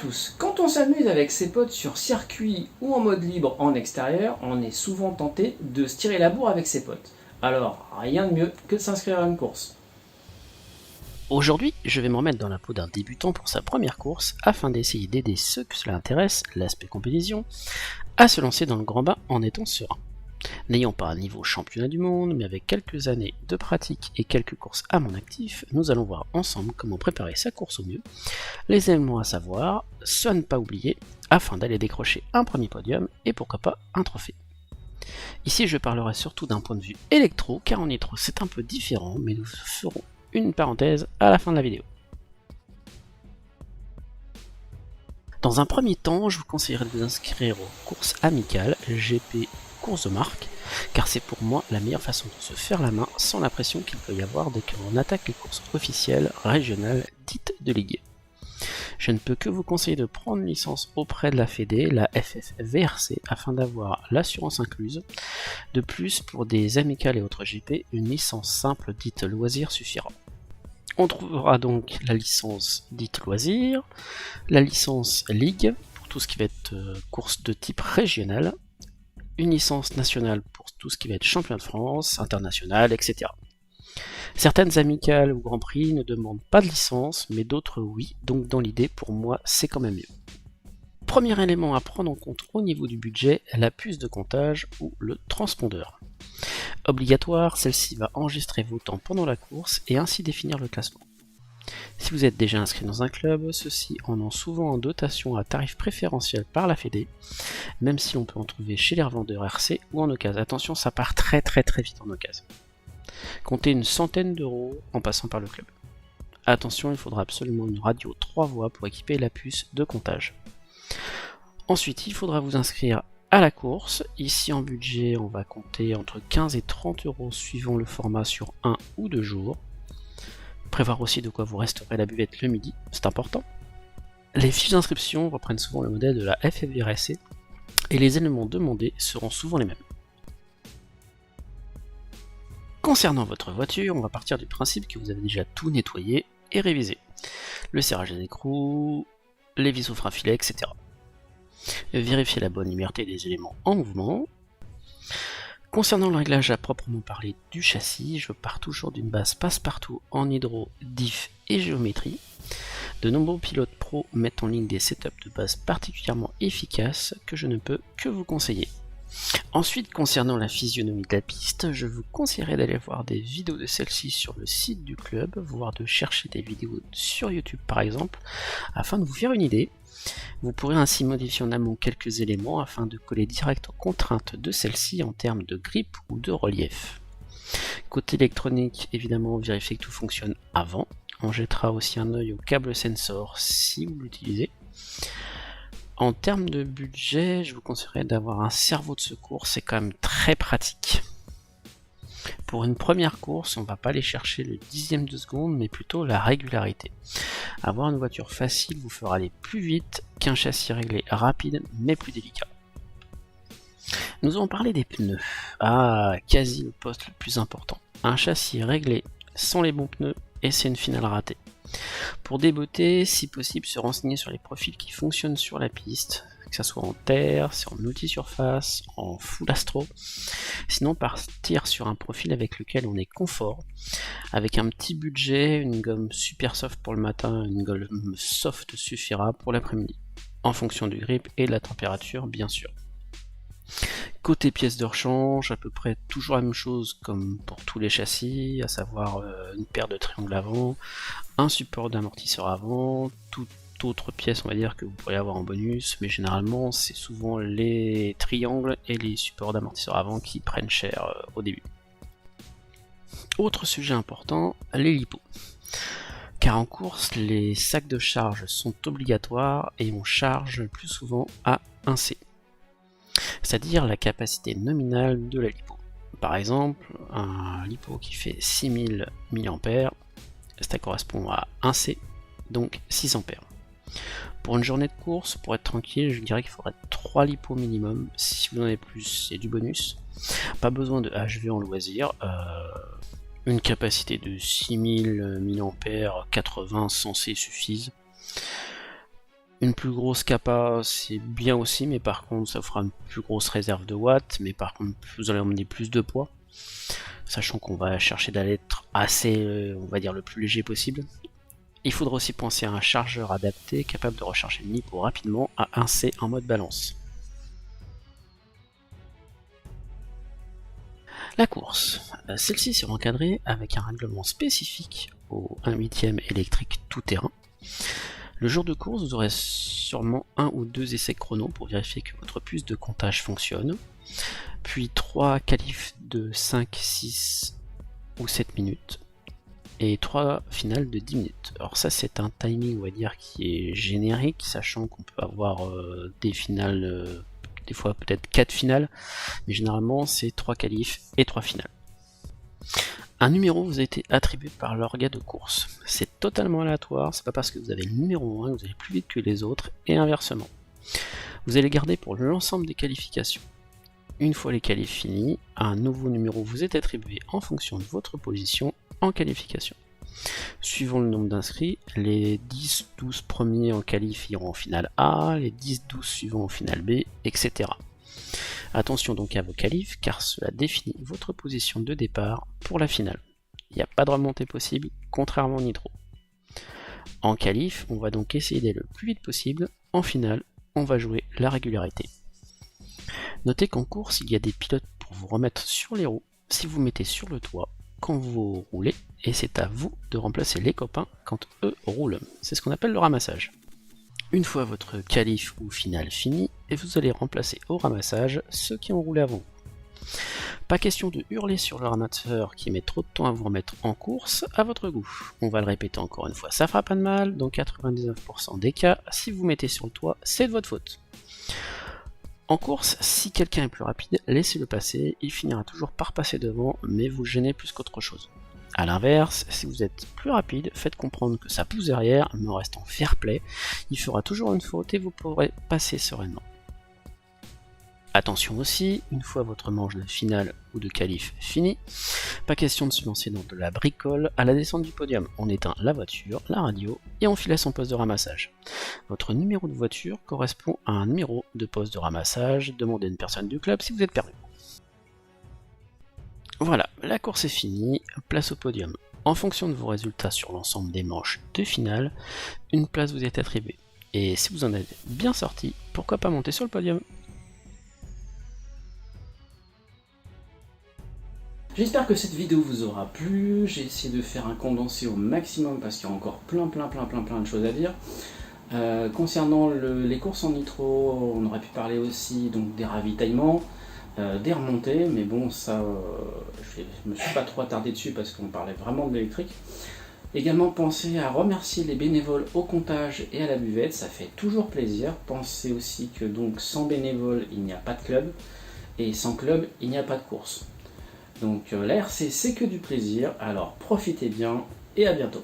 tous. Quand on s'amuse avec ses potes sur circuit ou en mode libre en extérieur, on est souvent tenté de se tirer la bourre avec ses potes. Alors, rien de mieux que de s'inscrire à une course. Aujourd'hui, je vais me remettre dans la peau d'un débutant pour sa première course afin d'essayer d'aider ceux que cela intéresse, l'aspect compétition, à se lancer dans le grand bain en étant serein. N'ayant pas un niveau championnat du monde, mais avec quelques années de pratique et quelques courses à mon actif, nous allons voir ensemble comment préparer sa course au mieux, les éléments à savoir, ceux à ne pas oublier, afin d'aller décrocher un premier podium et pourquoi pas un trophée. Ici je parlerai surtout d'un point de vue électro, car en nitro c'est un peu différent, mais nous ferons une parenthèse à la fin de la vidéo. Dans un premier temps, je vous conseillerais de vous inscrire aux courses amicales GP course de marque, car c'est pour moi la meilleure façon de se faire la main sans la pression qu'il peut y avoir dès qu'on attaque les courses officielles, régionales, dites de ligue. Je ne peux que vous conseiller de prendre une licence auprès de la Fédé, la FFVRC, afin d'avoir l'assurance incluse. De plus, pour des amicales et autres GP, une licence simple dite loisir suffira. On trouvera donc la licence dite loisir, la licence ligue, pour tout ce qui va être course de type régional, une licence nationale pour tout ce qui va être champion de France, international, etc. Certaines amicales ou Grand Prix ne demandent pas de licence, mais d'autres oui, donc dans l'idée, pour moi, c'est quand même mieux. Premier élément à prendre en compte au niveau du budget, la puce de comptage ou le transpondeur. Obligatoire, celle-ci va enregistrer vos temps pendant la course et ainsi définir le classement. Si vous êtes déjà inscrit dans un club, ceux-ci en ont souvent en dotation à tarif préférentiel par la Fédé, même si on peut en trouver chez les revendeurs RC ou en occasion. Attention, ça part très vite en occasion. Comptez une centaine d'euros en passant par le club. Attention, il faudra absolument une radio 3 voies pour équiper la puce de comptage. Ensuite, il faudra vous inscrire à la course. Ici en budget, on va compter entre 15 et 30 euros suivant le format sur 1 ou 2 jours. Prévoir aussi de quoi vous resterez la buvette le midi, c'est important. Les fiches d'inscription reprennent souvent le modèle de la FFVRC et les éléments demandés seront souvent les mêmes. Concernant votre voiture, on va partir du principe que vous avez déjà tout nettoyé et révisé. Le serrage des écrous, les vis au frein filet, etc. Vérifiez la bonne liberté des éléments en mouvement. Concernant le réglage à proprement parler du châssis, je pars toujours d'une base passe-partout en hydro, diff et géométrie. De nombreux pilotes pros mettent en ligne des setups de base particulièrement efficaces que je ne peux que vous conseiller. Ensuite, concernant la physionomie de la piste, je vous conseillerais d'aller voir des vidéos de celle-ci sur le site du club, voire de chercher des vidéos sur YouTube par exemple, afin de vous faire une idée. Vous pourrez ainsi modifier en amont quelques éléments afin de coller direct aux contraintes de celle-ci en termes de grippe ou de relief. Côté électronique, évidemment, vérifiez que tout fonctionne avant. On jettera aussi un œil au câble sensor si vous l'utilisez. En termes de budget, je vous conseillerais d'avoir un cerveau de secours, c'est quand même très pratique. Pour une première course, on ne va pas aller chercher le dixième de seconde, mais plutôt la régularité. Avoir une voiture facile vous fera aller plus vite qu'un châssis réglé rapide, mais plus délicat. Nous allons parler des pneus. Quasi le poste le plus important. Un châssis réglé sans les bons pneus, et c'est une finale ratée. Pour débuter, si possible, se renseigner sur les profils qui fonctionnent sur la piste, que ce soit en terre, en multi-surface, en full astro. Sinon, partir sur un profil avec lequel on est confort, avec un petit budget, une gomme super soft pour le matin, une gomme soft suffira pour l'après-midi, en fonction du grip et de la température, bien sûr. Côté pièces de rechange, à peu près toujours la même chose comme pour tous les châssis, à savoir une paire de triangles avant, un support d'amortisseur avant, toute autre pièce on va dire que vous pourriez avoir en bonus, mais généralement c'est souvent les triangles et les supports d'amortisseur avant qui prennent cher au début. Autre sujet important, les lipos. Car en course, les sacs de charge sont obligatoires et on charge le plus souvent à 1C. C'est-à-dire la capacité nominale de la lipo. Par exemple, un lipo qui fait 6000 mAh, ça correspond à 1C, donc 6 A. Pour une journée de course, pour être tranquille, je dirais qu'il faudrait 3 lipos minimum. Si vous en avez plus, c'est du bonus. Pas besoin de HV en loisir. Une capacité de 6000 mAh, 80, 100C suffisent. Une plus grosse capa, c'est bien aussi, mais par contre, ça fera une plus grosse réserve de watts, mais par contre, vous allez emmener plus de poids, sachant qu'on va chercher d'aller être assez, on va dire, le plus léger possible. Il faudra aussi penser à un chargeur adapté, capable de recharger le Nipo rapidement à 1C en mode balance. La course, celle-ci sera encadrée avec un règlement spécifique au 1/8 électrique tout-terrain. Le jour de course, vous aurez sûrement 1 ou 2 essais chrono pour vérifier que votre puce de comptage fonctionne, puis 3 qualifs de 5, 6 ou 7 minutes, et 3 finales de 10 minutes. Alors ça c'est un timing, on va dire, qui est générique, sachant qu'on peut avoir des finales, des fois peut-être 4 finales, mais généralement c'est 3 qualifs et 3 finales. Un numéro vous a été attribué par l'orga de course. C'est totalement aléatoire, c'est pas parce que vous avez le numéro 1 que vous allez plus vite que les autres, et inversement. Vous allez garder pour l'ensemble des qualifications. Une fois les qualifs finis, un nouveau numéro vous est attribué en fonction de votre position en qualification. Suivant le nombre d'inscrits, les 10-12 premiers en qualif iront en finale A, les 10-12 suivants en finale B, etc. Attention donc à vos qualifs, car cela définit votre position de départ pour la finale. Il n'y a pas de remontée possible, contrairement au nitro. En qualif, on va donc essayer d'aller le plus vite possible. En finale, on va jouer la régularité. Notez qu'en course, il y a des pilotes pour vous remettre sur les roues si vous mettez sur le toit quand vous roulez, et c'est à vous de remplacer les copains quand eux roulent. C'est ce qu'on appelle le ramassage. Une fois votre qualif ou finale fini, et vous allez remplacer au ramassage ceux qui ont roulé avant. Pas question de hurler sur le ramasseur qui met trop de temps à vous remettre en course à votre goût. On va le répéter encore une fois, ça fera pas de mal, dans 99% des cas, si vous mettez sur le toit, c'est de votre faute. En course, si quelqu'un est plus rapide, laissez-le passer, il finira toujours par passer devant, mais vous gênez plus qu'autre chose. A l'inverse, si vous êtes plus rapide, faites comprendre que ça pousse derrière, mais en restant fair play, il fera toujours une faute et vous pourrez passer sereinement. Attention aussi, une fois votre manche de finale ou de qualif fini, pas question de se lancer dans de la bricole à la descente du podium. On éteint la voiture, la radio et on file à son poste de ramassage. Votre numéro de voiture correspond à un numéro de poste de ramassage, demandez à une personne du club si vous êtes perdu. Voilà, la course est finie, place au podium. En fonction de vos résultats sur l'ensemble des manches de finale, une place vous est attribuée. Et si vous en êtes bien sorti, pourquoi pas monter sur le podium? J'espère que cette vidéo vous aura plu. J'ai essayé de faire un condensé au maximum parce qu'il y a encore plein de choses à dire. Concernant les courses en nitro, on aurait pu parler aussi donc des ravitaillements, des remontées, mais bon ça je me suis pas trop attardé dessus parce qu'on parlait vraiment de l'électrique. Également pensez à remercier les bénévoles au comptage et à la buvette, ça fait toujours plaisir. Pensez aussi que donc sans bénévoles il n'y a pas de club, et sans club il n'y a pas de course. Donc la RC c'est que du plaisir, alors profitez bien et à bientôt.